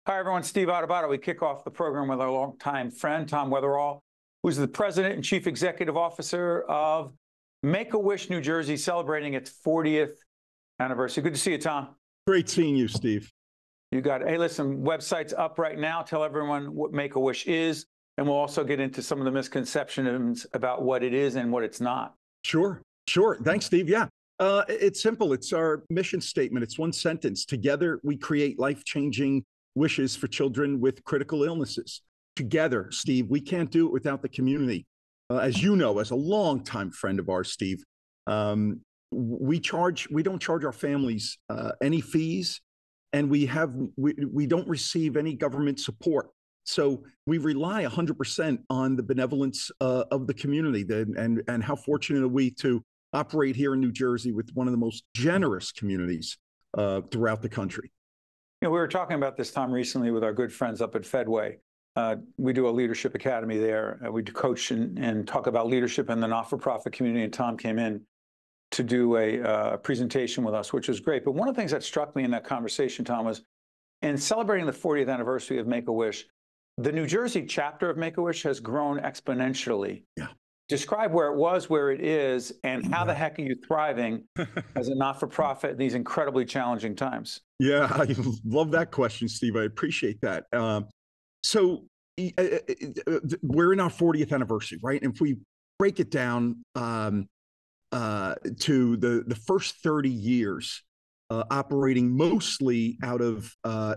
Hi, everyone. Steve Adubato. We kick off the program with our longtime friend, Tom Weatherall, who's the president and chief executive officer of Make-A-Wish, New Jersey, celebrating its 40th anniversary. Good to see you, Tom. Great seeing you, Steve. You got it. Hey, listen, website's up right now. Tell everyone what Make-A-Wish is, and we'll also get into some of the misconceptions about what it is and what it's not. Sure. Thanks, Steve. Yeah. It's simple. It's our mission statement. It's one sentence. Together, we create life-changing wishes for children with critical illnesses. Together, Steve, we can't do it without the community. As you know, as a longtime friend of ours, Steve, we don't charge our families any fees, and we don't receive any government support. So we rely 100% on the benevolence of the community, and how fortunate are we to operate here in New Jersey with one of the most generous communities throughout the country. You know, we were talking about this, Tom, recently with our good friends up at Fedway. We do a leadership academy there. We do coach and talk about leadership in the not-for-profit community, and Tom came in to do a presentation with us, which was great. But one of the things that struck me in that conversation, Tom, was in celebrating the 40th anniversary of Make-A-Wish, the New Jersey chapter of Make-A-Wish has grown exponentially. Yeah. Describe where it was, where it is, and how the heck are you thriving as a not-for-profit in these incredibly challenging times? Yeah, I love that question, Steve. I appreciate that. So we're in our 40th anniversary, right? And if we break it down to the first 30 years, operating mostly out of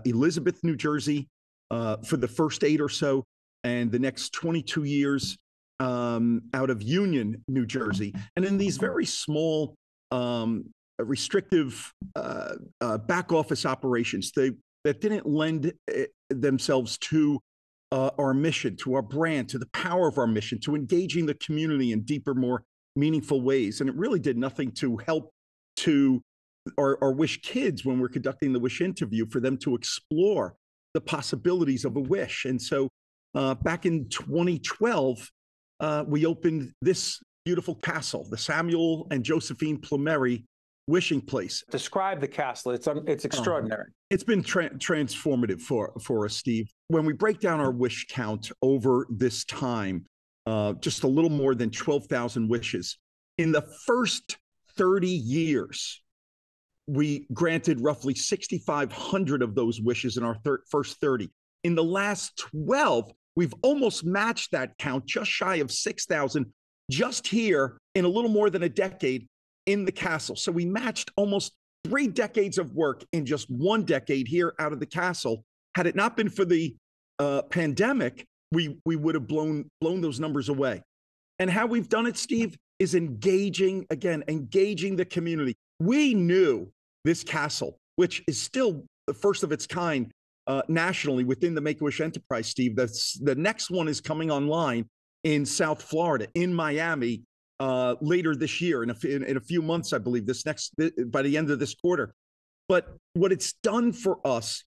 Elizabeth, New Jersey, for the first 8 or so, and the next 22 years out of Union, New Jersey. And in these very small, restrictive back office operations that didn't lend themselves to our mission, to our brand, to the power of our mission, to engaging the community in deeper, more meaningful ways. And it really did nothing to help to our Wish kids when we're conducting the Wish interview for them to explore the possibilities of a wish. And so back in 2012, we opened this beautiful castle, the Samuel and Josephine Plumeri Wishing Place. Describe the castle. It's extraordinary. It's been transformative for us, Steve. When we break down our wish count over this time, just a little more than 12,000 wishes. In the first 30 years, we granted roughly 6,500 of those wishes in our first 30. In the last 12, we've almost matched that count, just shy of 6,000, just here in a little more than a decade in the castle. So we matched almost 3 decades of work in just 1 decade here out of the castle. Had it not been for the pandemic, we would have blown those numbers away. And how we've done it, Steve, is engaging the community. We knew this castle, which is still the first of its kind nationally within the Make-A-Wish enterprise, Steve. The next one is coming online in South Florida, in Miami, later this year, in a few months, I believe, by the end of this quarter. But what it's done for us,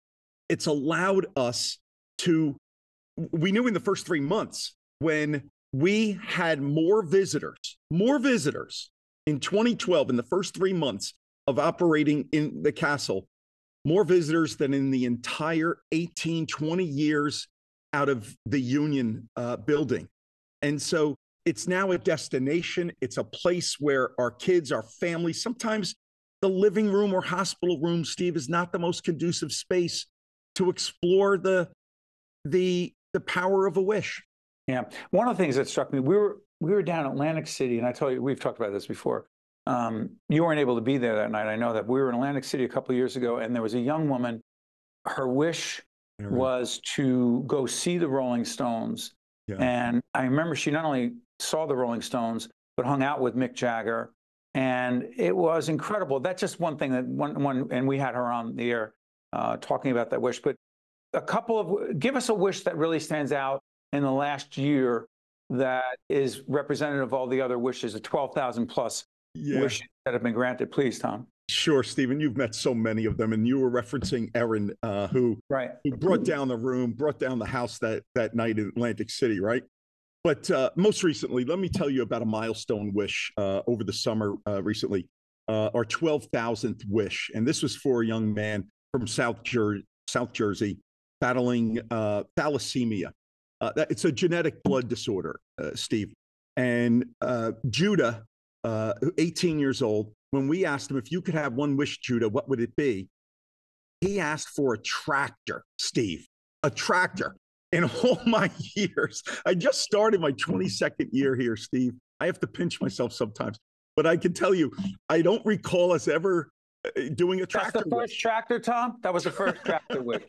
it's allowed us to, we knew in the first 3 months when we had more visitors in 2012, in the first 3 months of operating in the castle, more visitors than in the entire 18, 20 years out of the Union building. And so it's now a destination. It's a place where our kids, our families, sometimes the living room or hospital room, Steve, is not the most conducive space to explore the power of a wish. Yeah. One of the things that struck me, we were down in Atlantic City, and I told you, we've talked about this before. You weren't able to be there that night. I know that. We were in Atlantic City a couple of years ago, and there was a young woman. Her wish was to go see the Rolling Stones. Yeah. And I remember she not only saw the Rolling Stones, but hung out with Mick Jagger. And it was incredible. That's just one thing that and we had her on the air talking about that wish. But give us a wish that really stands out in the last year that is representative of all the other wishes, the 12,000 plus wishes that have been granted. Please, Tom. Sure, Stephen. You've met so many of them, and you were referencing Erin, who brought down the room, brought down the house that night in Atlantic City, right? But most recently, let me tell you about a milestone wish over the summer recently, our 12,000th wish. And this was for a young man from South Jersey battling thalassemia. It's a genetic blood disorder, Steve. And Judah, 18 years old, when we asked him, if you could have one wish, Judah, what would it be? He asked for a tractor, Steve, a tractor. In all my years, I just started my 22nd year here, Steve. I have to pinch myself sometimes, but I can tell you, I don't recall us ever doing a tractor. That's the first tractor, Tom? That was the first tractor wish.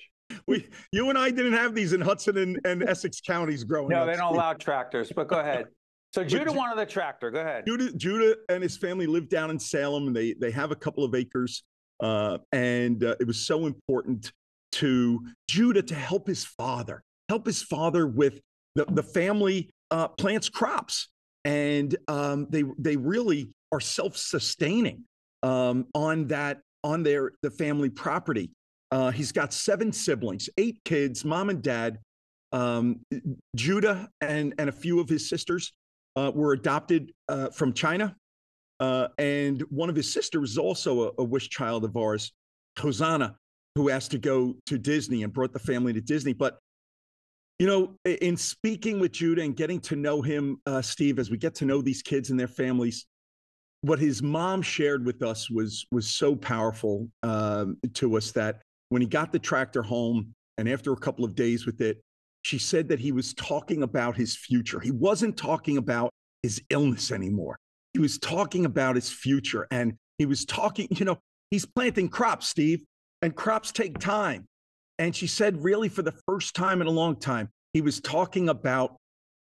You and I didn't have these in Hudson and Essex counties growing up. No, they don't allow tractors, but go ahead. So Judah wanted the tractor. Go ahead. Judah and his family lived down in Salem, and they have a couple of acres. And it was so important to Judah to help his father with the family plants crops. And they really are self-sustaining on the family property. He's got 7 siblings, 8 kids, mom and dad. Judah and a few of his sisters were adopted from China. And one of his sisters was also a wish child of ours, Hosanna, who asked to go to Disney and brought the family to Disney. But, you know, in speaking with Judah and getting to know him, Steve, as we get to know these kids and their families, what his mom shared with us was so powerful to us that when he got the tractor home and after a couple of days with it, she said that he was talking about his future. He wasn't talking about his illness anymore. He was talking about his future, and he was talking, you know, he's planting crops, Steve, and crops take time. And she said, really, for the first time in a long time, he was talking about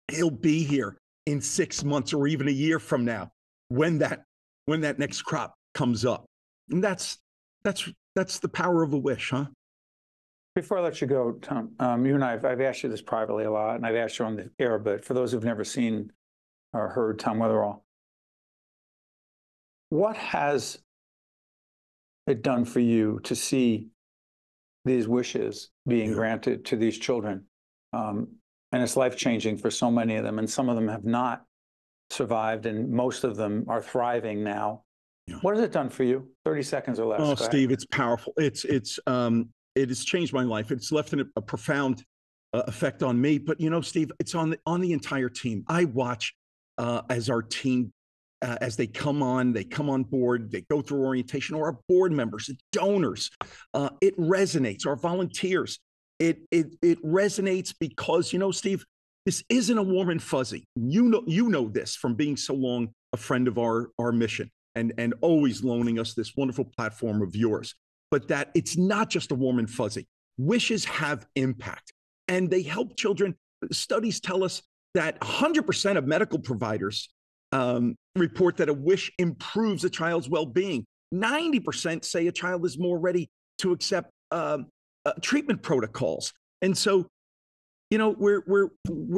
he'll be here in 6 months or even a year from now when that next crop comes up. And that's the power of a wish, huh? Before I let you go, Tom, you and I've asked you this privately a lot, and I've asked you on the air, but for those who've never seen or heard Tom Weatherall, what has it done for you to see these wishes being granted to these children? And it's life-changing for so many of them, and some of them have not survived, and most of them are thriving now. Yeah. What has it done for you? 30 seconds or less. Oh, Steve, it's powerful. It has changed my life. It's left a profound effect on me. But, you know, Steve, it's on the entire team. I watch as our team, as they come on board, they go through orientation, or our board members, donors. It resonates. Our volunteers. It resonates because, you know, Steve, this isn't a warm and fuzzy. You know this from being so long a friend of our mission and always loaning us this wonderful platform of yours. But that it's not just a warm and fuzzy. Wishes have impact, and they help children. Studies tell us that 100% of medical providers report that a wish improves a child's well-being. 90% say a child is more ready to accept treatment protocols. And so, you know, we're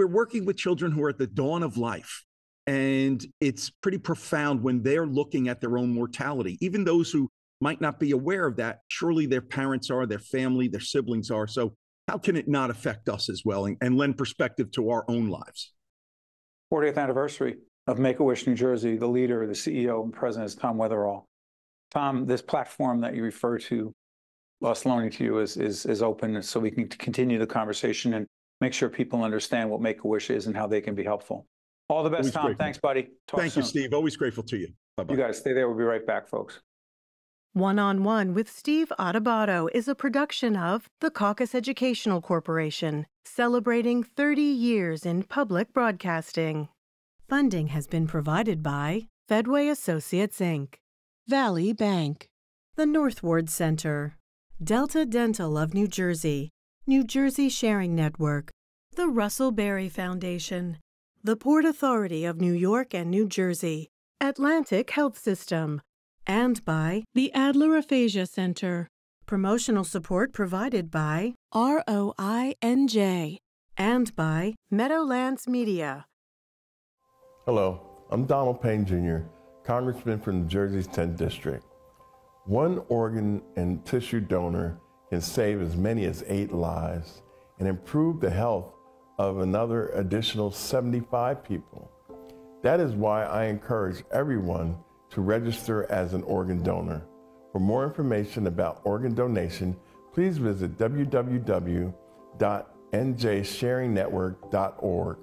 working with children who are at the dawn of life, and it's pretty profound when they're looking at their own mortality. Even those who might not be aware of that, surely their parents are, their family, their siblings are. So how can it not affect us as well and lend perspective to our own lives? 40th anniversary of Make-A-Wish New Jersey. The leader, the CEO and president is Tom Weatherall. Tom, this platform that you refer to, us loaning to you, is open so we can continue the conversation and make sure people understand what Make-A-Wish is and how they can be helpful. All the best, Always Tom. grateful. Thanks, buddy. Thank you, Steve. Always grateful to you. Bye-bye. You guys stay there. We'll be right back, folks. One-on-One with Steve Adubato is a production of the Caucus Educational Corporation, celebrating 30 years in public broadcasting. Funding has been provided by Fedway Associates, Inc., Valley Bank, the Northward Center, Delta Dental of New Jersey, New Jersey Sharing Network, the Russell Berry Foundation, the Port Authority of New York and New Jersey, Atlantic Health System, and by the Adler Aphasia Center. Promotional support provided by ROINJ and by Meadowlands Media. Hello, I'm Donald Payne Jr., Congressman from New Jersey's 10th District. One organ and tissue donor can save as many as 8 lives and improve the health of another additional 75 people. That is why I encourage everyone to register as an organ donor. For more information about organ donation, please visit www.ntdc.org. www.njsharingnetwork.org.